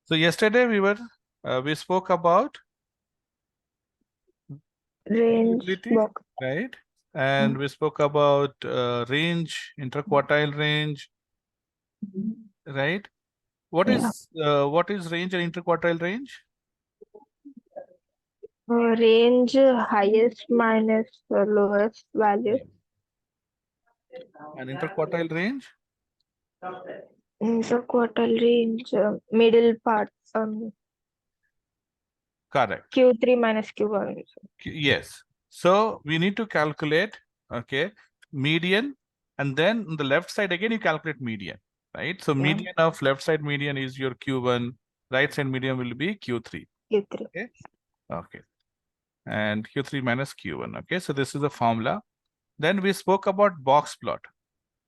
So yesterday we spoke about Range utility, box. right? And we spoke about range, interquartile range, right? Yeah. What is range and interquartile range? Range highest minus lowest value. Yeah. And interquartile range? Interquartile range middle part. Correct. Q3 minus Q1. Yes. So we need to calculate, okay, median, and then on the left side again you calculate median, right? So Yeah. median of left side median is your Q1, right side median will be Q3. Q3. Okay. Okay. And Q3 minus Q1. Okay. So this is the formula. Then we spoke about box plot.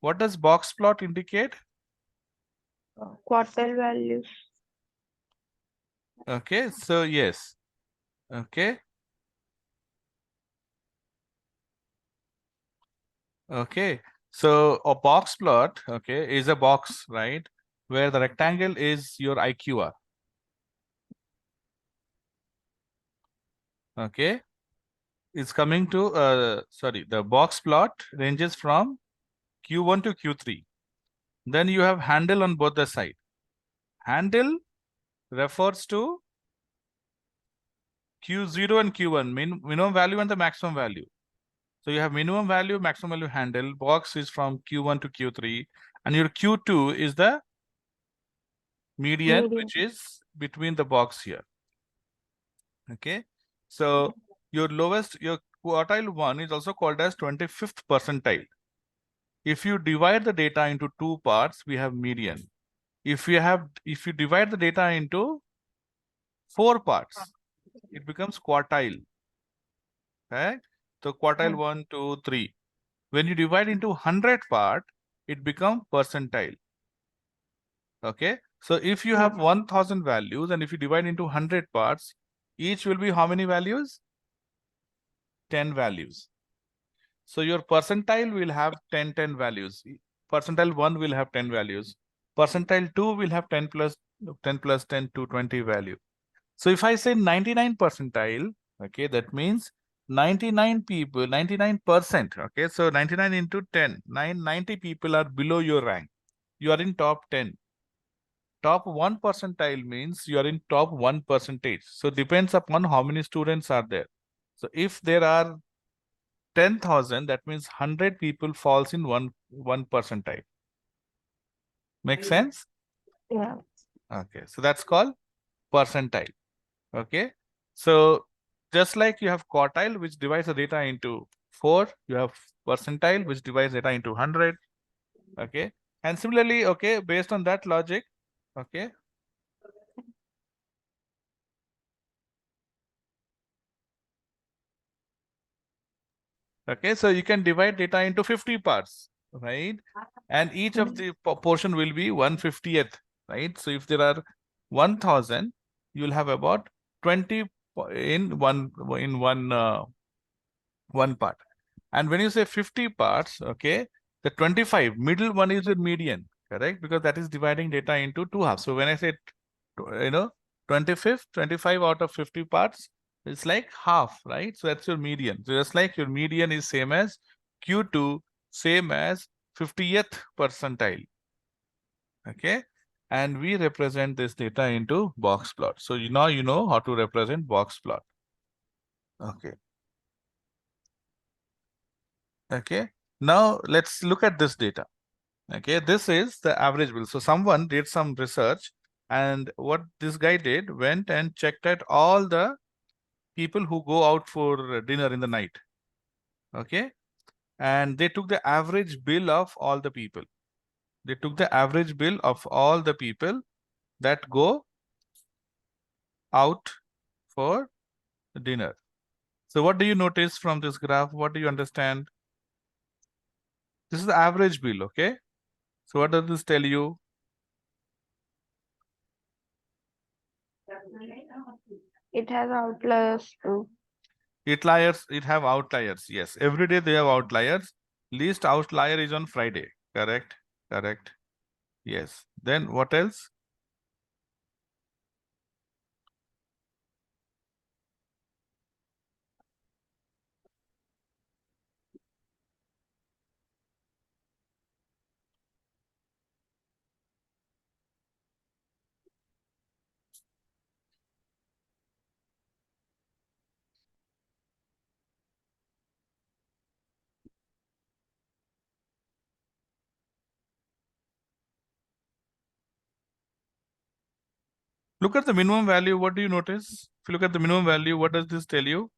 What does box plot indicate? Quartile values. Okay. So yes. Okay. Okay. So a box plot, okay, is a box, right? Where the rectangle is your IQR. Okay. It's coming to, the box plot ranges from Q1 to Q3. Then you have handle on both the side. Handle refers to Q0 and Q1, minimum value and the maximum value. So you have minimum value, maximum value handle. Box is from Q1 to Q3. And your Q2 is the median, which is between the box here. Okay. So your quartile 1 is also called as 25th percentile. If you divide the data into two parts, we have median. If you divide the data into four parts, it becomes quartile. Okay. So quartile 1, 2, 3. When you divide into 100 part, it becomes percentile. Okay. So if you have 1000 values and if you divide into 100 parts, each will be how many values? 10 values. So your percentile will have 10 values. Percentile 1 will have 10 values. Percentile 2 will have 10 plus 10 to 20 value. So if I say 99 percentile, okay, that means 99 people, 99%. Okay, so 99 into 10, 90 people are below your rank. You are in top 10. Top 1 percentile means you are in top 1 percentage. So depends upon how many students are there. So if there are 10,000, that means 100 people falls in one percentile. Make sense? Yeah. Okay, so that's called percentile. Okay, so just like you have quartile, which divides the data into 4, you have percentile, which divides data into 100. Okay, and similarly, okay, based on that logic, okay, okay, so you can divide data into 50 parts, right? And each of the portion will be 1/50th, right? So if there are 1000, you'll have about 20 in one part. And when you say 50 parts, okay, the 25 middle one is the median, correct? Because that is dividing data into two halves. So when I say 25th, 25 out of 50 parts, it's like half, right? So that's your median. So just like your median is same as Q2, same as 50th percentile. Okay. And we represent this data into box plot. So now you know how to represent box plot. Okay. Okay. Now let's look at this data. Okay. This is the average bill. So someone did some research, and what this guy did, went and checked at all the people who go out for dinner in the night. Okay. And they took the average bill of all the people. They took the average bill of all the people that go out for dinner. So what do you notice from this graph? What do you understand? This is the average bill, okay? So what does this tell you? It has outliers too. It have outliers. Yes, every day they have outliers. Least outlier is on Friday. Correct. Correct. Yes. Then what else? Look at the minimum value. What do you notice? If you look at the minimum value, what does this tell you?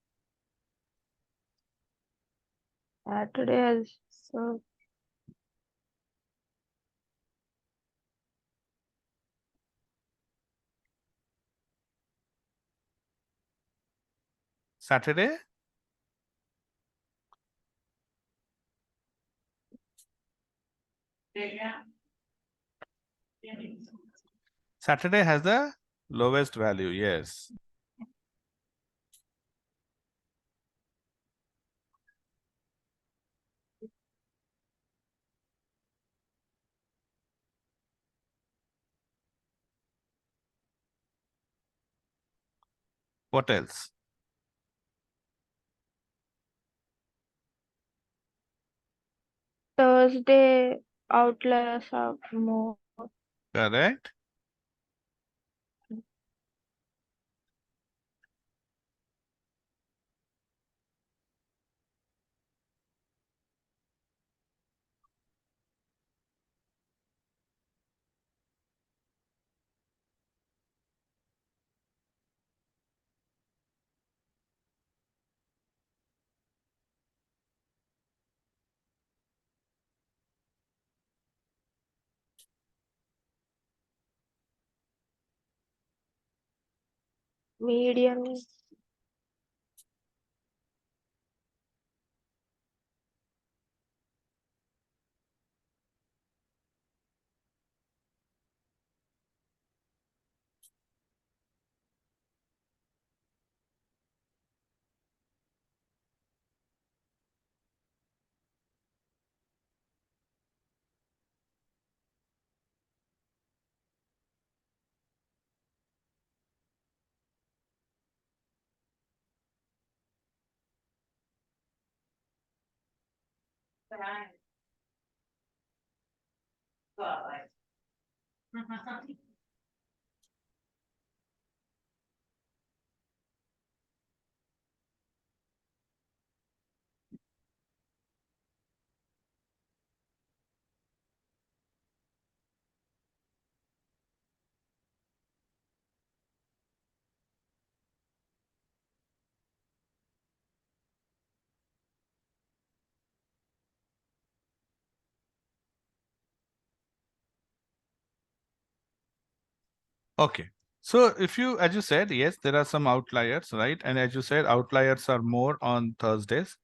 Saturday has Saturday? Saturday has the lowest value, yes. What else? Thursday outliers are more. Correct. Median Okay. So if you, as you said, yes, there are some outliers, right? And as you said, outliers are more on Thursdays.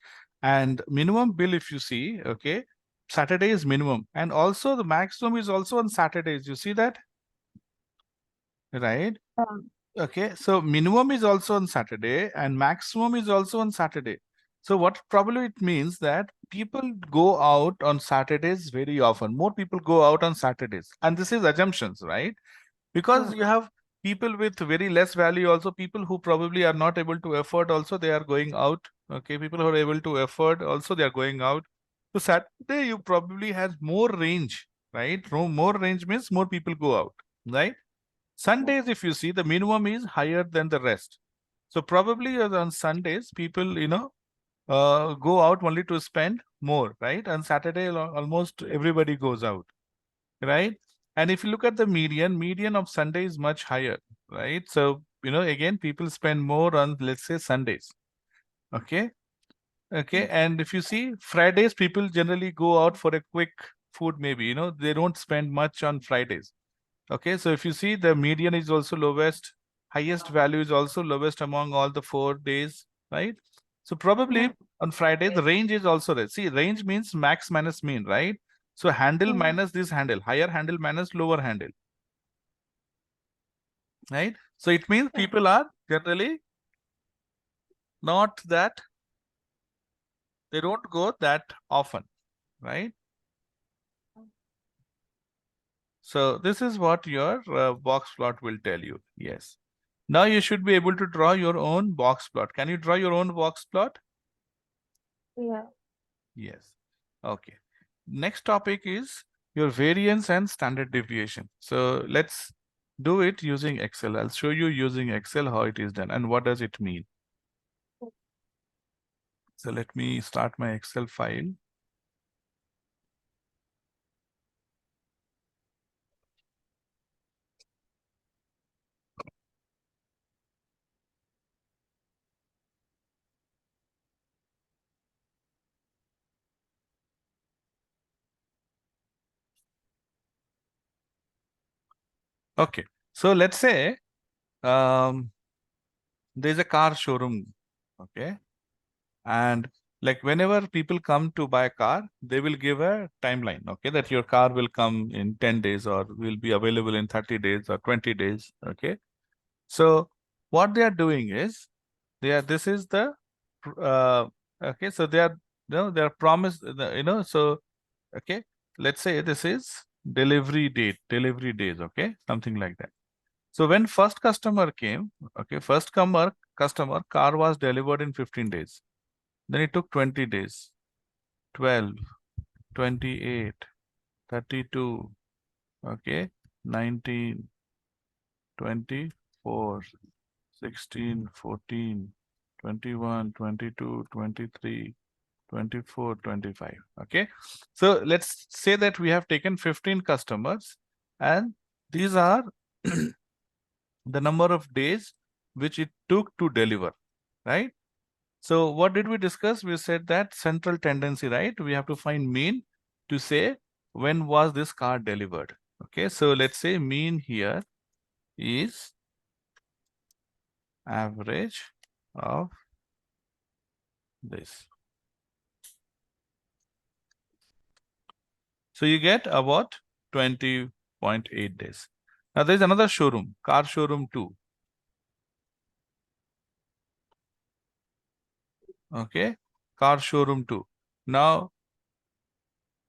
And minimum bill, if you see, okay, Saturday is minimum. And also the maximum is also on Saturdays. You see that? Right? Okay, so minimum is also on Saturday and maximum is also on Saturday. So what probably it means that people go out on Saturdays very often. More people go out on Saturdays. And this is assumptions, right? Because you have people with very less value, also people who probably are not able to afford, also they are going out. Okay, people who are able to afford, also they are going out. So Saturday you probably has more range, right? More range means more people go out, right? Sundays, if you see, the minimum is higher than the rest. So probably on Sundays, people, go out only to spend more, right? On Saturday, almost everybody goes out, right? And if you look at the median of Sunday is much higher, right? So, again, people spend more on, let's say, Sundays. Okay. Okay. And if you see Fridays, people generally go out for a quick food, maybe, they don't spend much on Fridays. Okay, so if you see the median is also lowest, highest value is also lowest among all the 4 days, right? So probably on Friday, the range is also there. See, range means max minus mean, right? So handle minus this handle, higher handle minus lower handle, right? So it means people are generally not that, they don't go that often, right? So this is what your box plot will tell you. Yes. Now you should be able to draw your own box plot. Can you draw your own box plot? Yeah. Yes. Okay. Next topic is your variance and standard deviation. So let's do it using Excel. I'll show you using Excel how it is done and what does it mean. So let me start my Excel file. Okay. So let's say there's a car showroom. Okay. And like whenever people come to buy a car, they will give a timeline. Okay. That your car will come in 10 days or will be available in 30 days or 20 days. Okay. So what they are doing is this is the, okay. So they are promised, so, okay. Let's say this is delivery days. Okay. Something like that. So when first customer came, okay, customer car was delivered in 15 days. Then it took 20 days, 12, 28, 32, okay, 19, 24, 16, 14, 21, 22, 23, 24, 25. Okay. So let's say that we have taken 15 customers and these are the number of days which it took to deliver, right? So what did we discuss? We said that central tendency, right? We have to find mean to say when was this car delivered. Okay, so let's say mean here is average of this. So you get about 20.8 days. Now there's another showroom, car showroom 2. Okay, car showroom 2. Now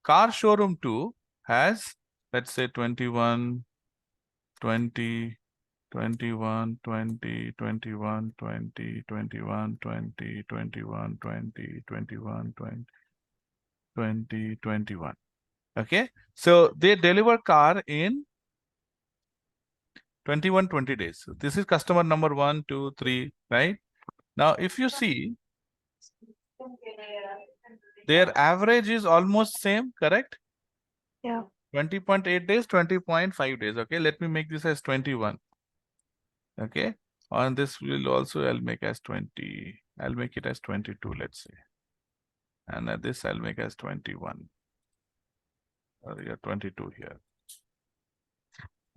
car showroom 2 has, let's say 21, 20, 21, 20, 21, 20, 21, 20, 21, 20, 21, 20, 20, 21. Okay. So they deliver car in 21, 20 days. So this is customer number 1, 2, 3, right? Now, if you see, their average is almost same, correct? Yeah. 20.8 days, 20.5 days. Okay. Let me make this as 21. Okay. On this will also I'll make as 20. I'll make it as 22, let's say. And this I'll make as 21. Or yeah, 22 here.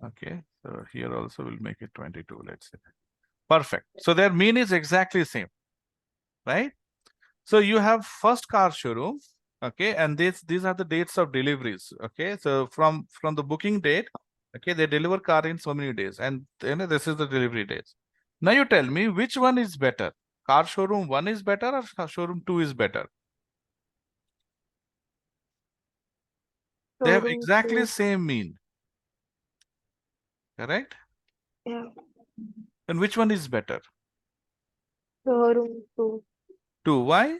Okay. So here also we'll make it 22, let's say. Perfect. So their mean is exactly same, right? So you have first car showroom, okay, and these are the dates of deliveries, okay. So from the booking date, okay, they deliver car in so many days, and this is the delivery dates. Now you tell me which one is better? Car showroom 1 is better or car showroom 2 is better? They have Showroom exactly 2. same mean, correct? Yeah. And which one is better? Showroom 2. 2. Why?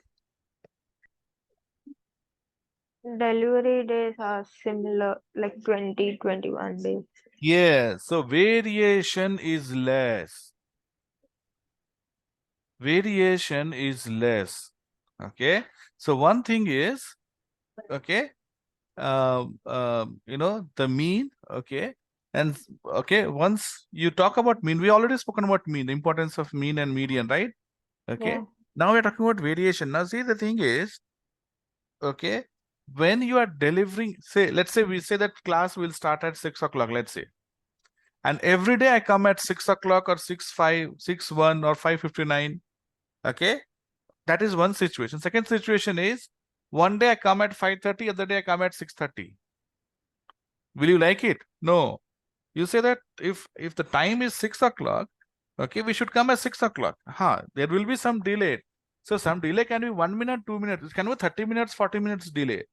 Delivery days are similar, like 20, 21 days. Yeah, so variation is less. Variation is less. Okay. So one thing is, okay, the mean, okay. And okay, once you talk about mean, we already spoken about mean, the importance of mean and median, right? Okay. Yeah. Now we're talking about variation. Now see, the thing is, okay, when you are delivering, say, let's say we say that class will start at 6 o'clock, let's say. And every day I come at 6 o'clock or 6:05, 6:01 or 5:59. Okay. That is one situation. Second situation is one day I come at 5:30, other day I come at 6:30. Will you like it? No. You say that if the time is 6 o'clock, okay, we should come at 6 o'clock. There will be some delay. So some delay can be 1 minute, 2 minutes. It can be 30 minutes, 40 minutes delay.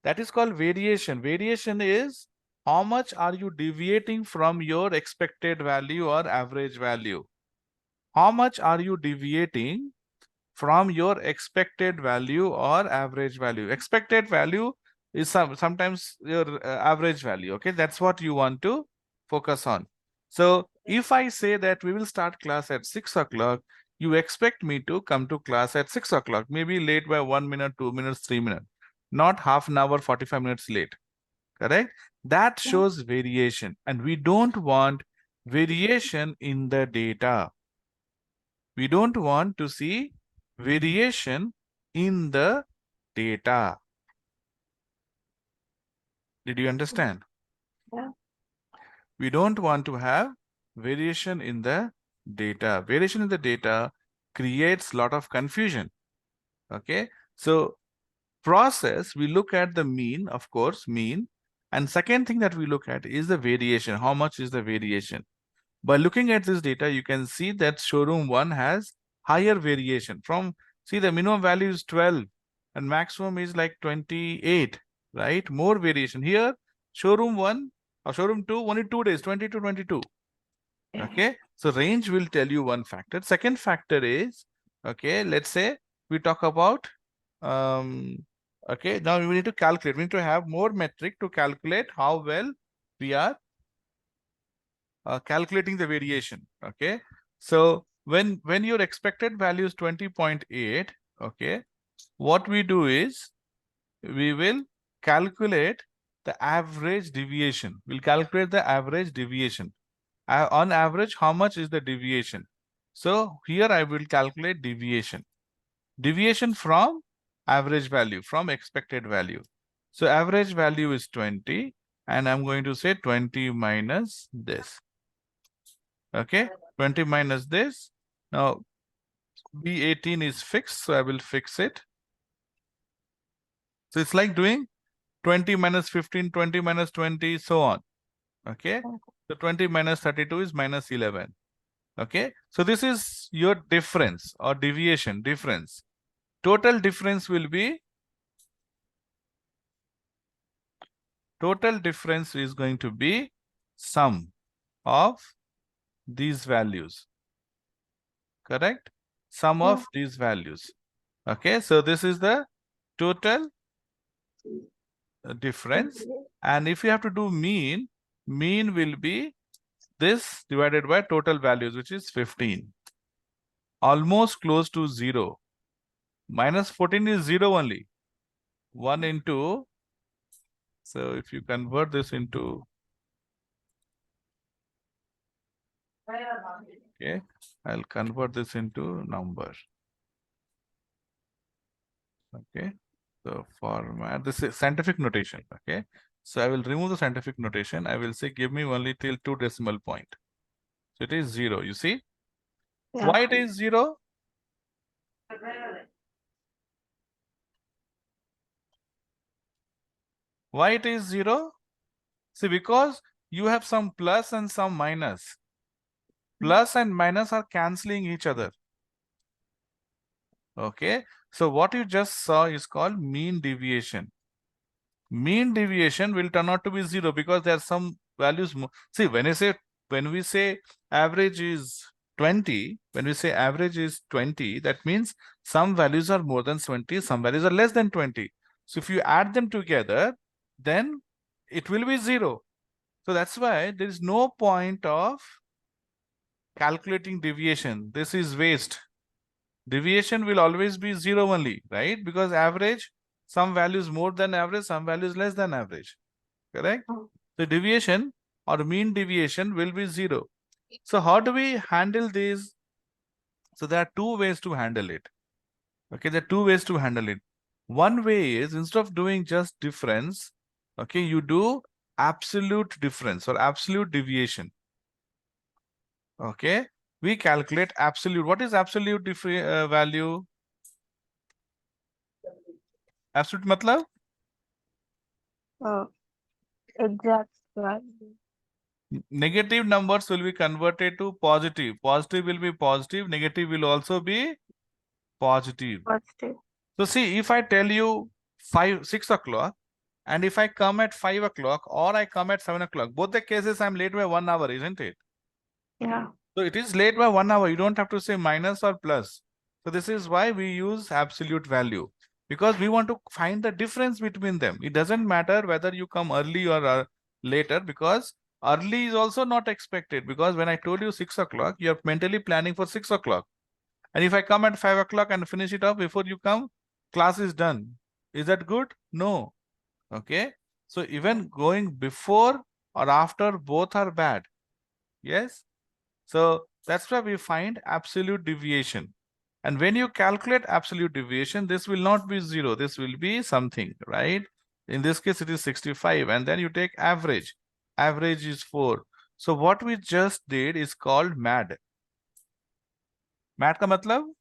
That is called variation. Variation is how much are you deviating from your expected value or average value? How much are you deviating from your expected value or average value? Expected value is sometimes your average value. Okay, that's what you want to focus on. So if I say that we will start class at 6 o'clock, you expect me to come to class at 6 o'clock, maybe late by 1 minute, 2 minutes, 3 minutes, not half an hour, 45 minutes late. Correct? That Yeah. shows variation, and we don't want variation in the data. We don't want to see variation in the data. Did you understand? Yeah. We don't want to have variation in the data. Variation in the data creates a lot of confusion. Okay, so process, we look at the mean, of course, mean. And second thing that we look at is the variation. How much is the variation? By looking at this data, you can see that showroom 1 has higher variation from, see, the minimum value is 12 and maximum is like 28, right? More variation. Here, showroom 1 or showroom 2, only 2 days, 20 to 22. Okay, so range will tell you one factor. Second factor is, okay, let's say we talk about, okay, now we need to calculate. We need to have more metric to calculate how well we are calculating the variation. Okay, so when your expected value is 20.8, okay, what we do is we will calculate the average deviation. We'll calculate the average deviation. On average, how much is the deviation? So here I will calculate deviation. Deviation from average value, from expected value. So average value is 20, and I'm going to say 20 minus this. Okay, 20 minus this. Now, B18 is fixed, so I will fix it. So it's like doing 20 minus 15, 20 minus 20, so on. Okay, so 20 minus 32 is minus 11. Okay, so this is your difference or deviation difference. Total difference will be, total difference is going to be sum of these values. Correct? Sum of these values. Okay, so this is the total difference. And if you have to do mean, mean will be this divided by total values, which is 15. Almost close to 0. Minus 14 is 0 only. 1 into, so if you convert this into, okay, I'll convert this into number. Okay, so format, this is scientific notation. Okay, so I will remove the scientific notation. I will say give me only till 2 decimal point. So it is 0. You see? Yeah. Why it is 0? Why it is 0? See, because you have some plus and some minus. Plus and minus are cancelling each other. Okay, so what you just saw is called mean deviation. Mean deviation will turn out to be 0 because there are some values. See, when we say average is 20, when we say average is 20, that means some values are more than 20, some values are less than 20. So if you add them together, then it will be 0. So that's why there is no point of calculating deviation. This is waste. Deviation will always be 0 only, right? Because average, some values more than average, some values less than average. Correct? The deviation or mean deviation will be 0. So how do we handle these? So there are two ways to handle it. Okay, there are two ways to handle it. One way is, instead of doing just difference, okay, you do absolute difference or absolute deviation. Okay, we calculate absolute. What is absolute value? Absolute matlab? Exact value. Negative numbers will be converted to positive. Positive will be positive. Negative will also be positive. Positive. So see, if I tell you 6 o'clock, and if I come at 5 o'clock or I come at 7 o'clock, both the cases I'm late by 1 hour, isn't it? Yeah. So it is late by 1 hour. You don't have to say minus or plus. So this is why we use absolute value, because we want to find the difference between them. It doesn't matter whether you come early or later, because early is also not expected, because when I told you 6 o'clock, you're mentally planning for 6 o'clock. And if I come at 5 o'clock and finish it off before you come, class is done. Is that good? No. Okay. So even going before or after, both are bad. Yes. So that's why we find absolute deviation. And when you calculate absolute deviation, this will not be 0. This will be something, right? In this case, it is 65. And then you take average. Average is 4. So what we just did is called MAD. MAD का मतलब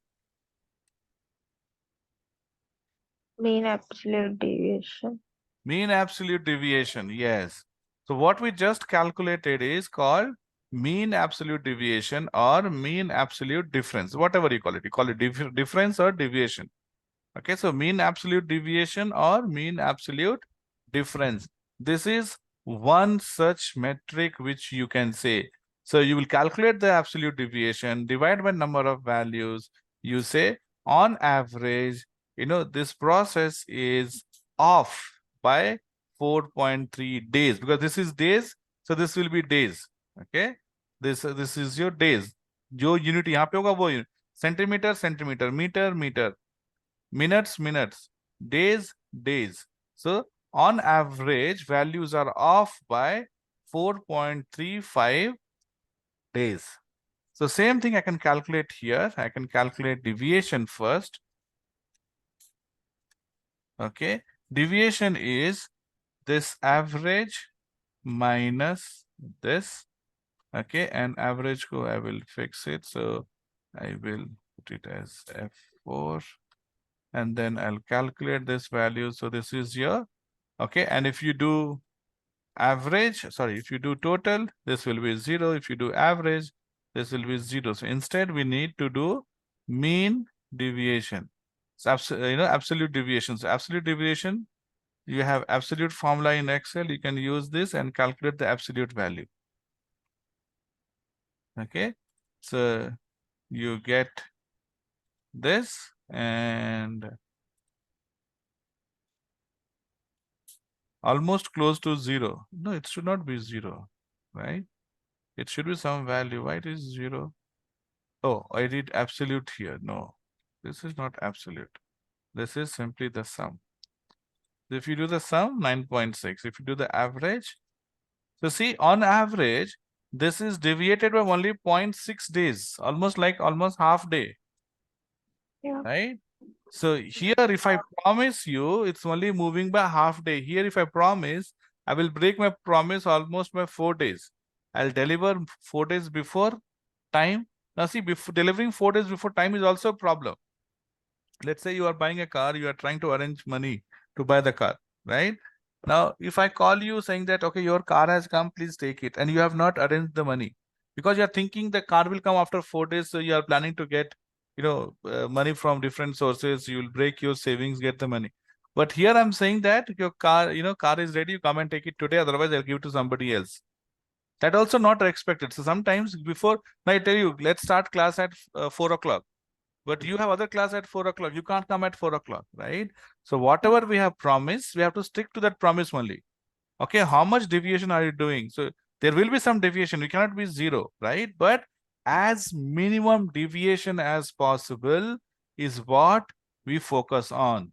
Mean absolute deviation. mean absolute deviation. Yes. So what we just calculated is called mean absolute deviation or mean absolute difference, whatever you call it. You call it difference or deviation. Okay, so mean absolute deviation or mean absolute difference. This is one such metric which you can say. So you will calculate the absolute deviation, divide by number of values. You say on average, this process is off by 4.3 days because this is days. So this will be days. Okay, this is your days. जो unit यहाँ पे होगा वो centimetre centimetre, metre metre, minutes, minutes, days, days. So on average, values are off by 4.35 days. So same thing I can calculate here. I can calculate deviation first. Okay. Deviation is this average minus this. Okay. And average go, I will fix it. So I will put it as F4. And then I'll calculate this value. So this is your, okay. And if you do average, sorry, if you do total, this will be 0. If you do average, this will be 0. So instead we need to do mean deviation. So absolute deviation. So absolute deviation, you have absolute formula in Excel. You can use this and calculate the absolute value. Okay. So you get this and almost close to 0. No, it should not be 0, right? It should be some value. Why it is 0? Oh, I did absolute here. No, this is not absolute. This is simply the sum. If you do the sum, 9.6. If you do the average, so see, on average, this is deviated by only 0.6 days, almost half day, Yeah. right? So here, if I promise you, it's only moving by half day. Here, if I promise, I will break my promise almost by 4 days. I'll deliver 4 days before time. Now see, delivering 4 days before time is also a problem. Let's say you are buying a car, you are trying to arrange money to buy the car, right? Now, if I call you saying that, okay, your car has come, please take it, and you have not arranged the money because you are thinking the car will come after 4 days, so you are planning to get, money from different sources. You will break your savings, get the money. But here I'm saying that your car is ready. You come and take it today. Otherwise, I'll give it to somebody else. That also not expected. So sometimes before, now I tell you, let's start class at 4 o'clock. But you have other class at 4 o'clock. You can't come at 4 o'clock, right? So whatever we have promised, we have to stick to that promise only. Okay, how much deviation are you doing? So there will be some deviation. We cannot be 0, right? But as minimum deviation as possible is what we focus on.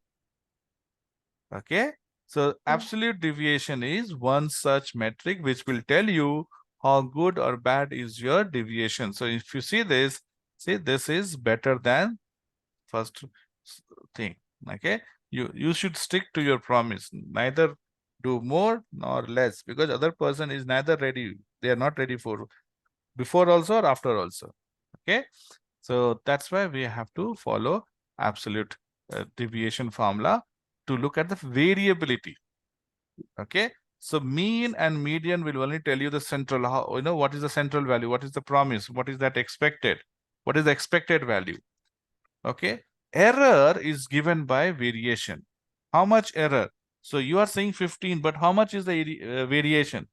Okay, so absolute deviation is one such metric which will tell you how good or bad is your deviation. So if you see this, see, this is better than first thing. Okay, you should stick to your promise, neither do more nor less, because other person is neither ready, they are not ready for before also or after also. Okay, so that's why we have to follow absolute deviation formula to look at the variability. Okay, so mean and median will only tell you the central, how, what is the central value, what is the promise, what is that expected, what is the expected value. Okay, error is given by variation. How much error? So you are saying 15, but how much is the variation?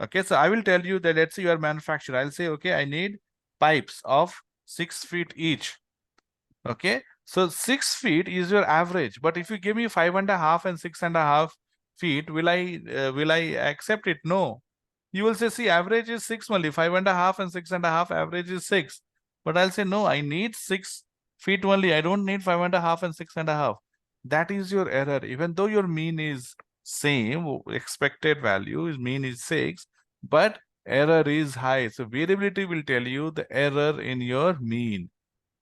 Okay, so I will tell you that, let's say you are manufacturer. I'll say, okay, I need pipes of 6 feet each. Okay, so 6 feet is your average, but if you give me 5.5 and 6.5 feet, will I accept it? No. You will say, see, average is 6 only, 5.5 and 6.5, average is 6. But I'll say, no, I need 6 feet only. I don't need 5.5 and 6.5. That is your error. Even though your mean is same, expected value is mean is 6, but error is high. So variability will tell you the error in your mean.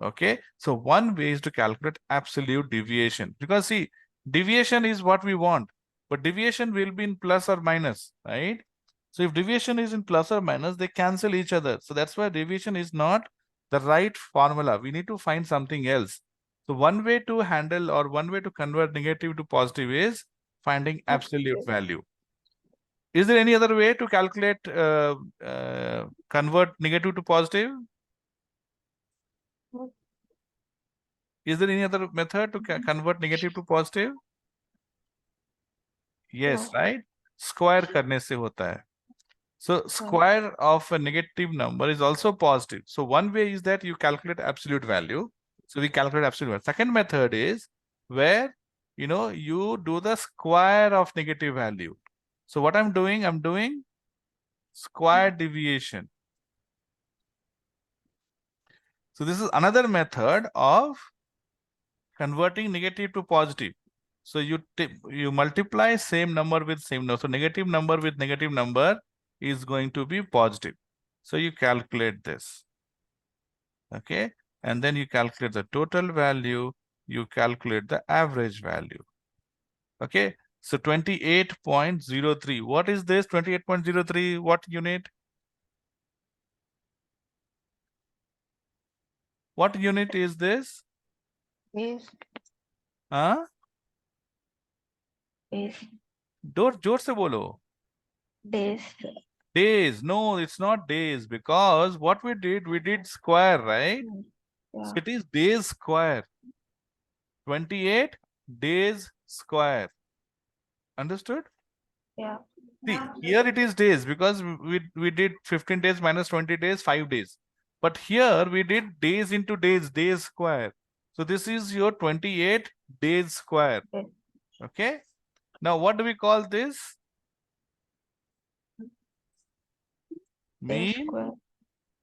Okay, so one way is to calculate absolute deviation, because see, deviation is what we want, but deviation will be in plus or minus, right? So if deviation is in plus or minus, they cancel each other. So that's why deviation is not the right formula. We need to find something else. So one way to handle or one way to convert negative to positive is finding absolute value. Is there any other way to calculate, convert negative to positive? Is there any other method to convert negative to positive? Yes, No. right? Square करने से होता है. So square of a negative number is also positive. So one way is that you calculate absolute value. So we calculate absolute value. Second method is where you do the square of negative value. So what I'm doing square deviation. So this is another method of converting negative to positive. So you multiply same number with same number. So negative number with negative number is going to be positive. So you calculate this. Okay. And then you calculate the total value. You calculate the average value. Okay. So 28.03. What is this? 28.03. What unit? What unit is this? Days. Huh? Days. जोर से बोलो. Days. Days. No, it's not days because what we did square, right? Yeah. So it is days square. 28 days square. Understood? Yeah. See, here it is days because we did 15 days minus 20 days, 5 days. But here we did days into days square. So this is your 28 days square. Yes. Okay. Now what do we call this? Days Mean square.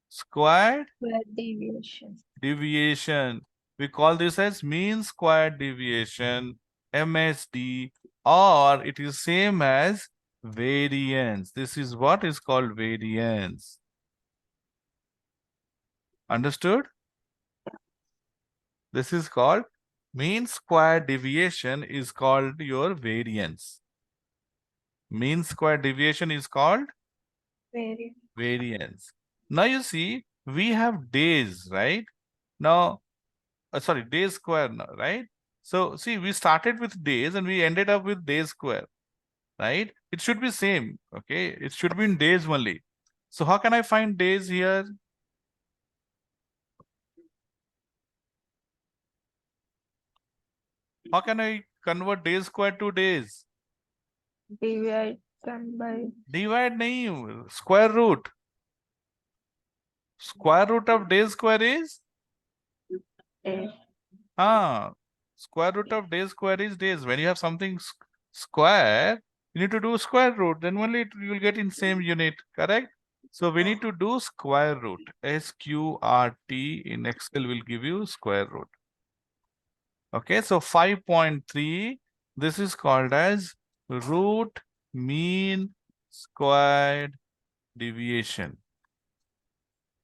squared Square deviation. deviation. We call this as mean squared deviation, MSD, or it is same as variance. This is what is called variance. Understood? This is called mean squared deviation is called your variance. Mean squared deviation is called variance. Now you see, we have days, right? Now, sorry, days square, right? So see, we started with days and we ended up with days square, right? It should be same, okay? It should be in days only. So how can I find days here? How can I convert days square to days? Divide them by Divide nahi, square root. Square root of days square is? days. Square root of days square is days. When you have something square, you need to do square root. Then only you will get in same unit, correct? So we need to do square root. SQRT in Excel will give you square root. Okay, so 5.3, this is called as root mean squared deviation.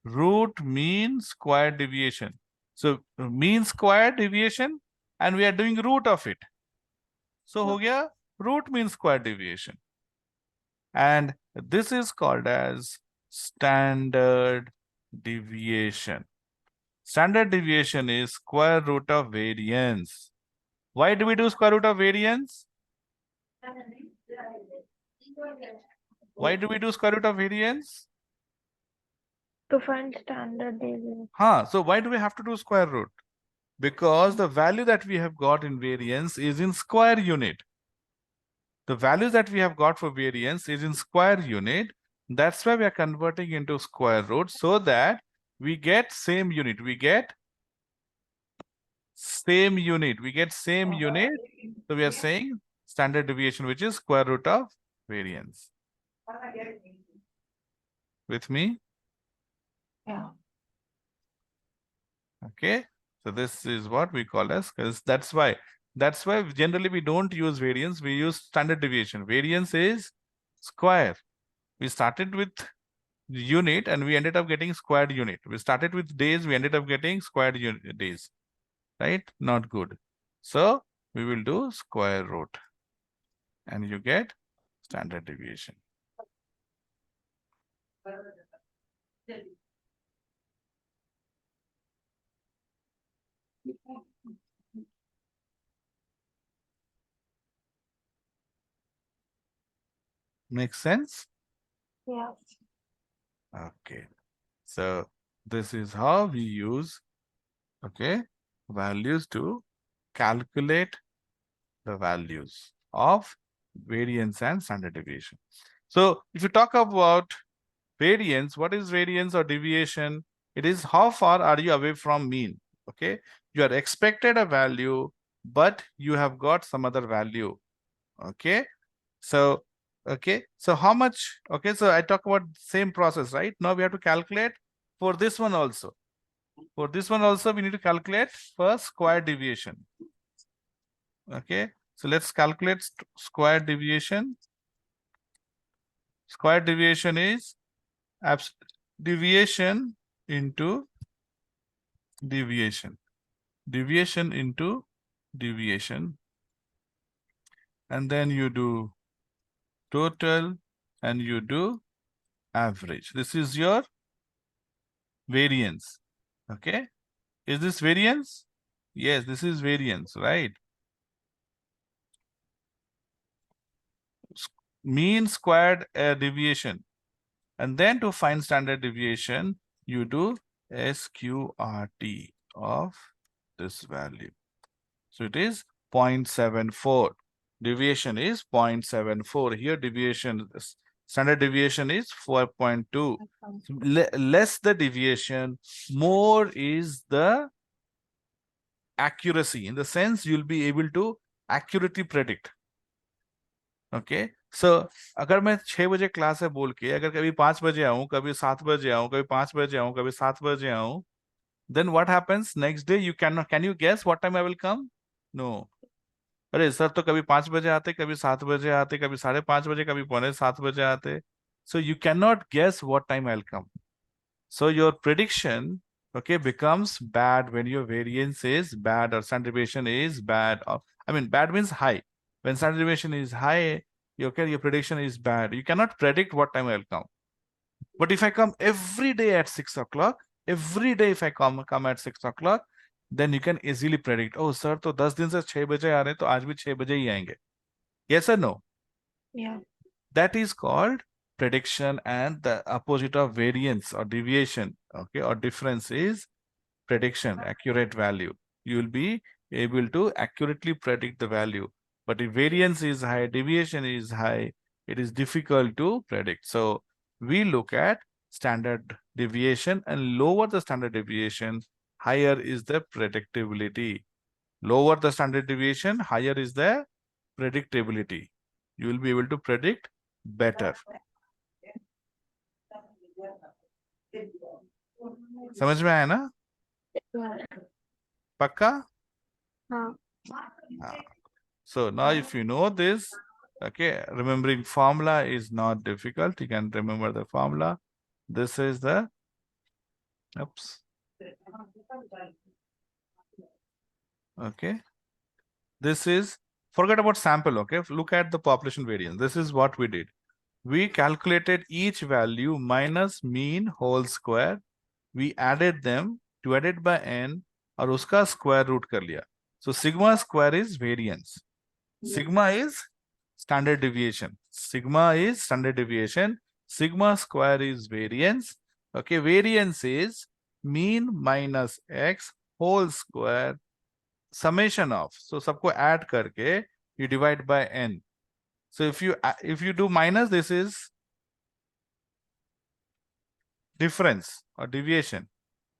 Root mean squared deviation. So mean squared deviation and we are doing root of it. So ho gaya root mean squared deviation. And this is called as standard deviation. Standard deviation is square root of variance. Why do we do square root of variance? Why do we do square root of variance? To find standard deviation. So why do we have to do square root? Because the value that we have got in variance is in square unit. The values that we have got for variance is in square unit. That's why we are converting into square root so that we get same unit. We get same unit. We get same unit. So we are saying standard deviation, which is square root of variance. With me? Yeah. Okay. So this is what we call as, because that's why generally we don't use variance, we use standard deviation. Variance is square. We started with unit and we ended up getting squared unit. We started with days, we ended up getting squared days, right? Not good. So we will do square root and you get standard deviation. Make sense? Yeah. Okay. So this is how we use, okay, values to calculate the values of variance and standard deviation. So if you talk about variance, what is variance or deviation? It is how far are you away from mean, okay? You are expected a value, but you have got some other value, okay? So, okay, so how much, okay, so I talk about same process, right? Now we have to calculate for this one also. For this one also, we need to calculate for square deviation. Okay, so let's calculate square deviation. Square deviation is deviation into deviation. Deviation into deviation. And then you do total and you do average. This is your variance. Okay, is this variance? Yes, this is variance, right? Mean squared deviation. And then to find standard deviation, you do SQRT of this value. So it is 0.74. Deviation is 0.74. Here deviation, standard deviation is 4.2. Less the deviation, more is the accuracy. In the sense, you'll be able to accurately predict. Okay, so अगर मैं 6 बजे class है बोल के अगर कभी 5 बजे आऊं, कभी 7 बजे आऊं, कभी 5 बजे आऊं, कभी 7 बजे आऊं, then what happens next day? You can you guess what time I will come? No. अरे सर तो कभी 5 बजे आते, कभी 7 बजे आते, कभी 5:30 बजे, कभी 6:45 बजे आते. So you cannot guess what time I'll come. So your prediction, okay, becomes bad when your variance is bad or standard deviation is bad. Or, I mean, bad means high. When standard deviation is high, okay, your prediction is bad. You cannot predict what time I'll come. But if I come every day at 6 o'clock, every day if I come at 6 o'clock, then you can easily predict. Oh, sir, तो 10 दिन से 6 बजे आ रहे हैं, तो आज भी 6 बजे ही आएंगे. Yes or no? Yeah. That is called prediction, and the opposite of variance or deviation, okay, or difference is prediction, accurate value. You will be able to accurately predict the value. But if variance is high, deviation is high, it is difficult to predict. So we look at standard deviation, and lower the standard deviation, higher is the predictability. Lower the standard deviation, higher is the predictability. You will be able to predict better. समझ में आया ना? पक्का? हाँ. So now if you know this, okay, remembering formula is not difficult. You can remember the formula. This is the, oops. Okay. This is, forget about sample, okay? Look at the population variance. This is what we did. We calculated each value minus mean whole square. We added them, divided by n, और उसका square root कर लिया. So sigma square is variance. Sigma is standard deviation. Sigma is standard deviation. Sigma square is variance. Okay, variance is mean minus x whole square summation of. So सबको add करके you divide by n. So if you do minus, this is difference or deviation.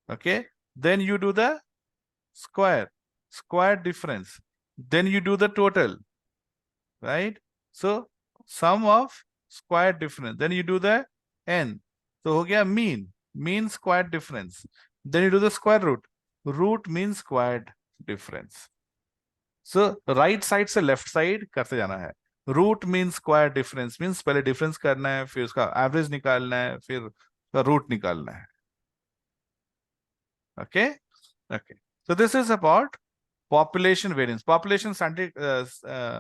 Okay, then you do the square difference. Then you do the total, right? So sum of square difference. Then you do the n. So हो गया mean square difference. Then you do the square root. Root means squared difference. So right side से left side करते जाना है. Root means square difference, means पहले difference करना है, फिर उसका average निकालना है, फिर उसका root निकालना है. Okay? Okay. So this is about population variance. Population for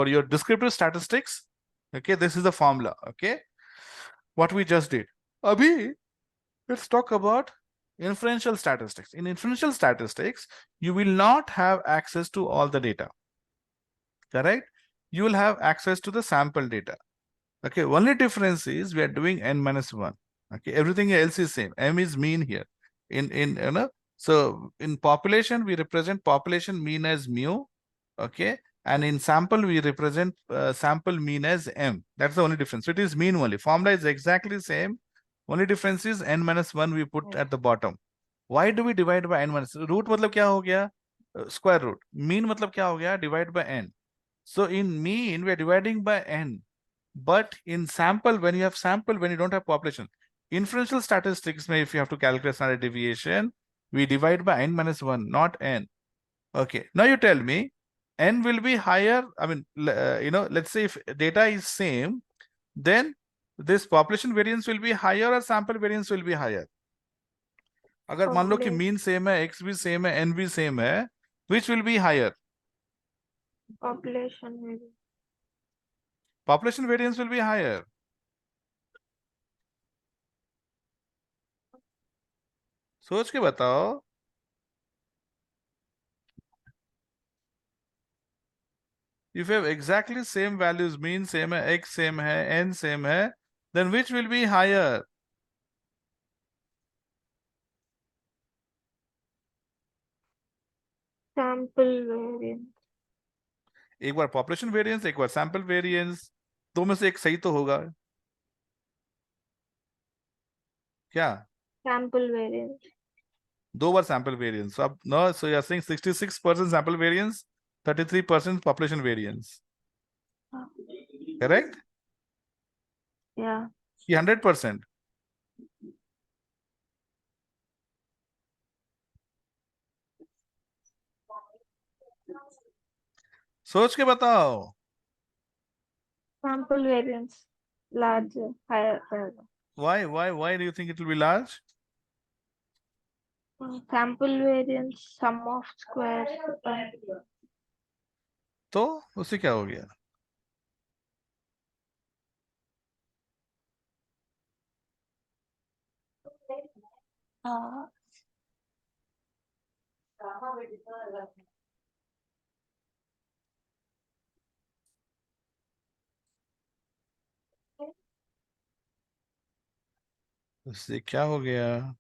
your descriptive statistics. Okay, this is the formula. Okay, what we just did. Abhi, let's talk about inferential statistics. In inferential statistics, you will not have access to all the data, correct? You will have access to the sample data. Okay, only difference is we are doing n minus 1. Okay, everything else is same. M is mean here. In you know, so in population, we represent population mean as mu. Okay, and in sample, we represent sample mean as m. That's the only difference. So it is mean only. Formula is exactly same. Only difference is n minus 1 we put at the bottom. Why do we divide by n minus? Root मतलब क्या हो गया? Square root. Mean मतलब क्या हो गया? Divide by n. So in mean, we are dividing by n. But in sample, when you have sample, when you don't have population, inferential statistics, if you have to calculate standard deviation, we divide by n minus 1, not n. Okay, now you tell me, n will be higher. I mean, let's say if data is same, then this population variance will be higher or sample variance will be higher. अगर मान लो कि mean same है, x भी same है, n भी same है, which will be higher? Population variance. Population variance will be higher. सोच के बताओ. If you have exactly same values, mean same hai, x same hai, n same hai, then which will be higher? Sample variance. एक बार population variance, एक बार sample variance, दो में से एक सही तो होगा. क्या? Sample variance. दो बार sample variance. अब no, so you are saying 66% sample variance, 33% population variance. Correct? Yeah. ये 100%. सोच के बताओ. Sample variance larger, higher. Why do you think it will be large? Sample variance sum of squares. तो उससे क्या हो गया? उससे क्या हो गया?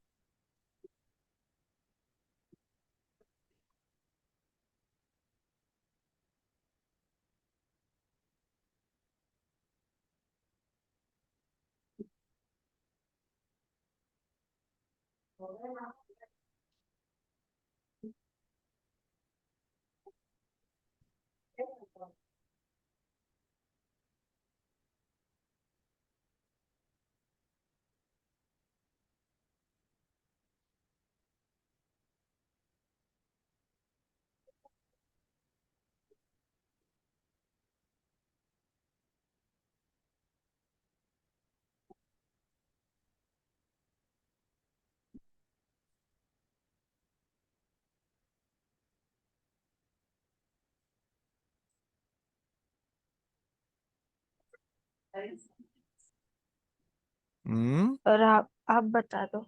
और आप बता दो.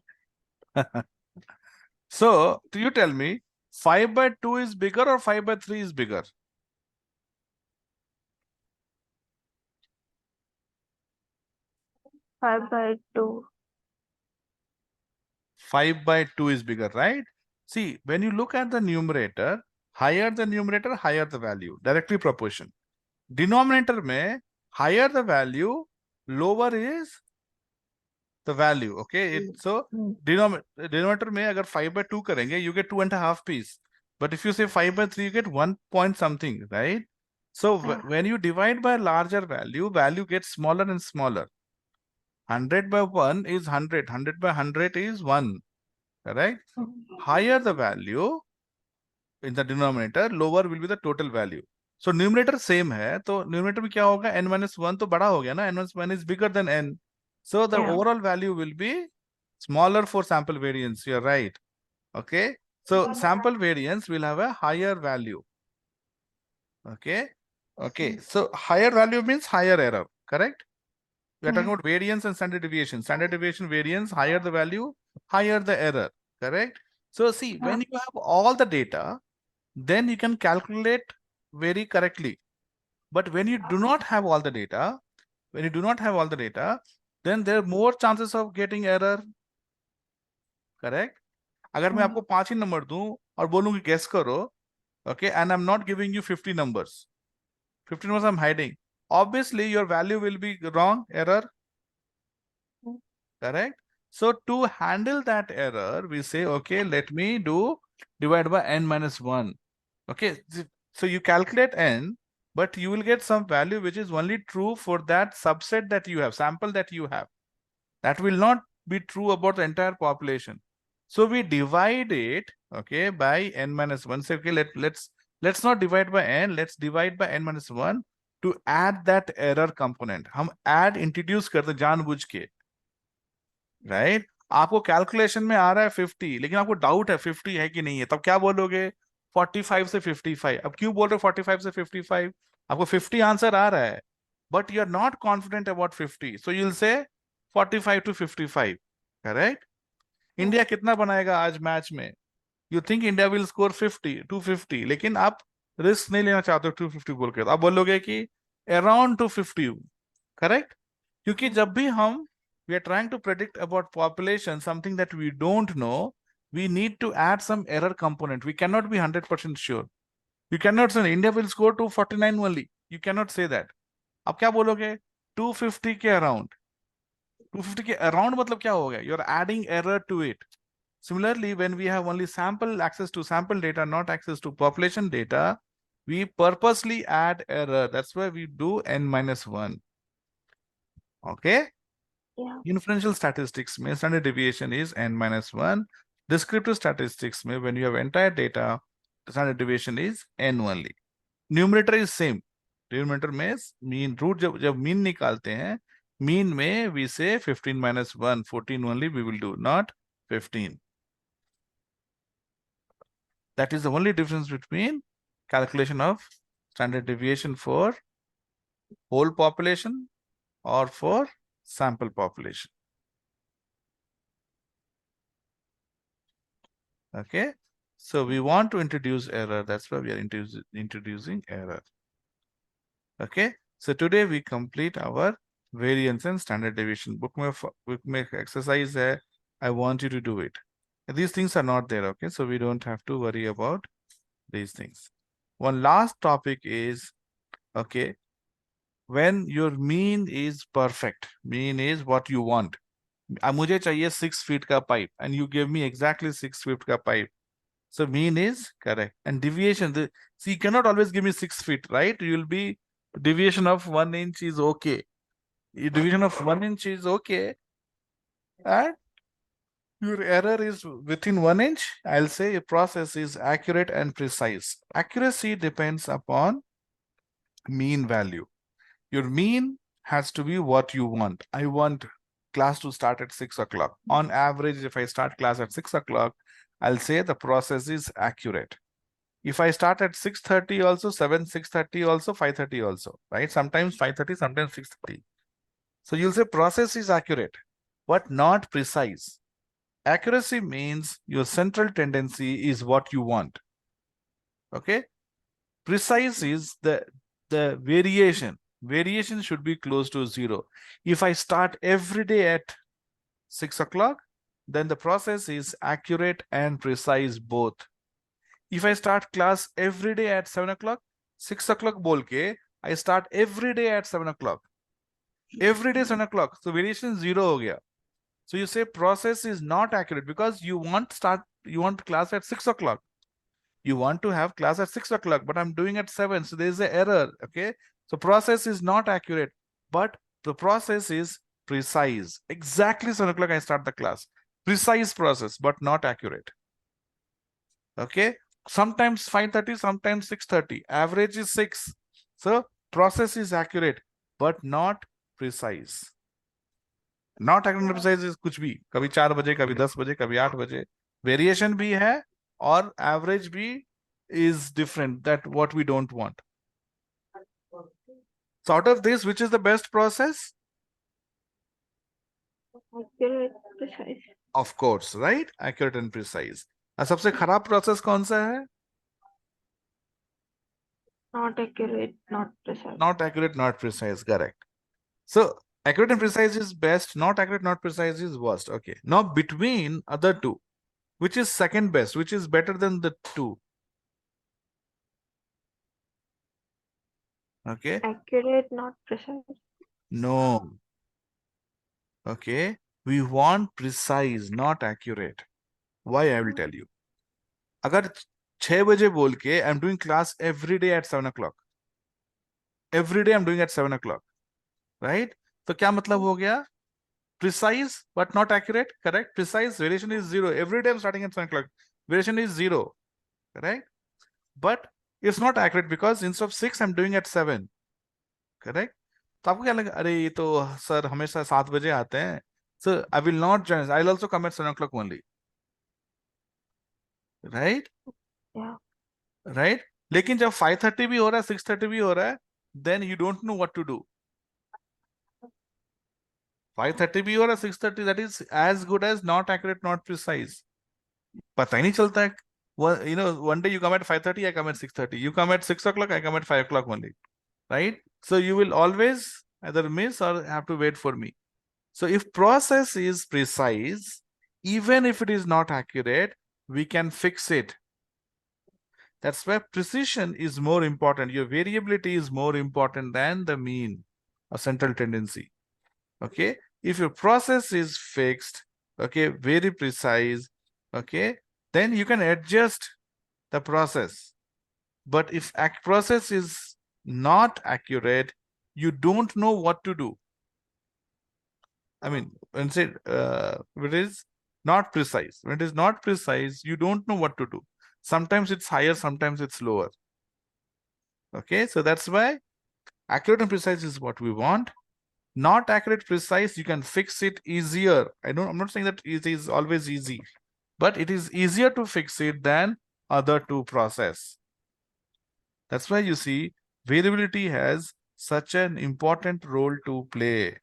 So, do you tell me 5 by 2 is bigger or 5 by 3 is bigger? 5 by 2. 5 by 2 is bigger, right? See, when you look at the numerator, higher the numerator, higher the value, directly proportion. Denominator में, higher the value, lower is the value, okay? So, denominator में अगर 5 by 2 करेंगे, you get 2.5 piece. But if you say 5 by 3, you get 1 point something, right? So, when you divide by larger value, value gets smaller and smaller. 100 by 1 is 100. 100 by 100 is 1. Correct? Higher the value in the denominator, lower will be the total value. So numerator same है, तो numerator में क्या होगा? n minus 1 तो बड़ा हो गया ना? n minus 1 is bigger than n. So the overall value will be smaller for sample variance. You're right. Okay. So sample variance will have a higher value. Okay. Okay. So higher value means higher error. Correct? We are talking about variance and standard deviation. Standard deviation, variance, higher the value, higher the error, correct? So see, when you have all the data, then you can calculate very correctly. But when you do not have all the data, then there are more chances of getting error, correct? अगर मैं आपको 5 ही number दूं और बोलूं कि guess करो, okay, and I'm not giving you 50 numbers. 50 numbers I'm hiding. Obviously, your value will be wrong, error, correct? So to handle that error, we say, okay, let me do divide by n minus 1. Okay, so you calculate n, but you will get some value which is only true for that subset that you have, sample that you have. That will not be true about the entire population. So we divide it, okay, by n minus 1. Say, okay, let's not divide by n, let's divide by n minus 1 to add that error component. हम add introduce करते जानबूझ के, right? आपको calculation में आ रहा है 50, लेकिन आपको डाउट है 50 है कि नहीं है, तब क्या बोलोगे? 45 से 55. अब क्यों बोल रहे हो 45 से 55? आपको 50 आंसर आ रहा है, but you are not confident about 50, so you will say 45 to 55, correct? India कितना बनाएगा आज मैच में? You think India will score 50, 250, लेकिन आप रिस्क नहीं लेना चाहते हो 250 बोल के, तो आप बोलोगे कि अराउंड 250, करेक्ट? क्योंकि जब भी हम we are trying to predict about population, something that we don't know, we need to add some error component. We cannot be 100% sure. You cannot say India will score 249 only. You cannot say that. अब क्या बोलोगे? 250 के around. 250 के around मतलब क्या हो गया? You are adding error to it. Similarly, when we have only access to sample data, not access to population data, we purposely add error. That's why we do n minus 1. Okay? Yeah. Inferential statistics में standard deviation is n minus 1. Descriptive statistics में when you have entire data, the standard deviation is n only. Numerator is same. Numerator में mean root जब mean निकालते हैं, mean में we say 15 minus 1, 14 only we will do, not 15. That is the only difference between calculation of standard deviation for whole population or for sample population. Okay, so we want to introduce error. That's why we are introducing error. Okay, so today we complete our variance and standard deviation. Book में exercise hai. I want you to do it. These things are not there. Okay, so we don't have to worry about these things. One last topic is, okay, when your mean is perfect, mean is what you want. मुझे चाहिए 6 feet का pipe and you give me exactly 6 feet का pipe. So mean is correct. And deviation, see, you cannot always give me 6 feet, right? You'll be deviation of 1 inch is okay. Deviation of 1 inch is okay. And your error is within 1 inch. I'll say your process is accurate and precise. Accuracy depends upon mean value. Your mean has to be what you want. I want class to start at 6 o'clock. On average, if I start class at 6 o'clock, I'll say the process is accurate. If I start at 6:30 also, 6:30 also, 5:30 also, right? Sometimes 5:30, sometimes 6:30. So you'll say process is accurate, but not precise. Accuracy means your central tendency is what you want. Okay? Precise is the variation. Variation should be close to 0. If I start every day at 6 o'clock, then the process is accurate and precise both. If I start class every day at 7 o'clock, 6 o'clock bolke, I start every day at 7 o'clock. Every day 7 o'clock. So variation 0 ho gaya. So you say process is not accurate because you want class at 6 o'clock. You want to have class at 6 o'clock, but I'm doing at 7. So there's an error. Okay. So process is not accurate, but the process is precise. Exactly 7 o'clock I start the class. Precise process, but not accurate. Okay. Sometimes 5:30, sometimes 6:30. Average is 6. So process is accurate, but not precise. Not accurate and precise is कुछ भी. कभी 4 बजे, कभी 10 बजे, कभी 8 बजे. Variation भी है और average भी is different. That what we don't want. So out of this, which is the best process? Accurate, precise. Of course, right? Accurate and precise. और सबसे खराब प्रोसेस कौन सा है? Not accurate, not precise. Not accurate, not precise. Correct. So accurate and precise is best. Not accurate, not precise is worst. Okay. Now between other two, which is second best? Which is better than the two? Okay. Accurate, not precise. No. Okay. We want precise, not accurate. Why? I will tell you. अगर 6 बजे बोल के I'm doing class every day at 7 o'clock. Every day I'm doing at 7 o'clock. Right? तो क्या मतलब हो गया? Precise but not accurate. Correct? Precise variation is 0. Every day I'm starting at 7 o'clock. Variation is 0. Correct? But it's not accurate because instead of 6 I'm doing at 7. Correct? तो आपको क्या लगा? अरे ये तो सर हमेशा 7 बजे आते हैं. So I will not join. I'll also come at 7 o'clock only. Right? Yeah. Right? लेकिन जब 5:30 भी हो रहा है 6:30 भी हो रहा है then you don't know what to do. 5:30 भी हो रहा है 6:30, that is as good as not accurate, not precise. पता ही नहीं चलता है. One day you come at 5:30, I come at 6:30. You come at 6 o'clock, I come at 5 o'clock only. Right? So you will always either miss or have to wait for me. So if process is precise, even if it is not accurate, we can fix it. That's why precision is more important. Your variability is more important than the mean or central tendency. Okay. If your process is fixed, okay, very precise, okay, then you can adjust the process. But if process is not accurate, you don't know what to do. I mean, when say it is not precise, when it is not precise, you don't know what to do. Sometimes it's higher, sometimes it's lower. Okay, so that's why accurate and precise is what we want. Not accurate, precise, you can fix it easier. I'm not saying that it is always easy, but it is easier to fix it than other two process. That's why you see variability has such an important role to play.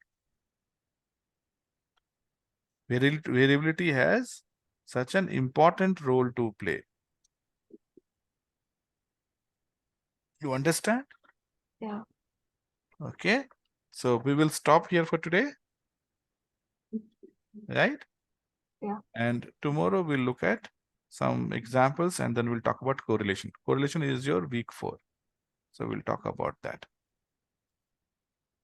Variability has such an important role to play. You understand? Yeah. Okay. So we will stop here for today. Right? Yeah. And tomorrow we'll look at some examples and then we'll talk about correlation. Correlation is your week 4. So we'll talk about that.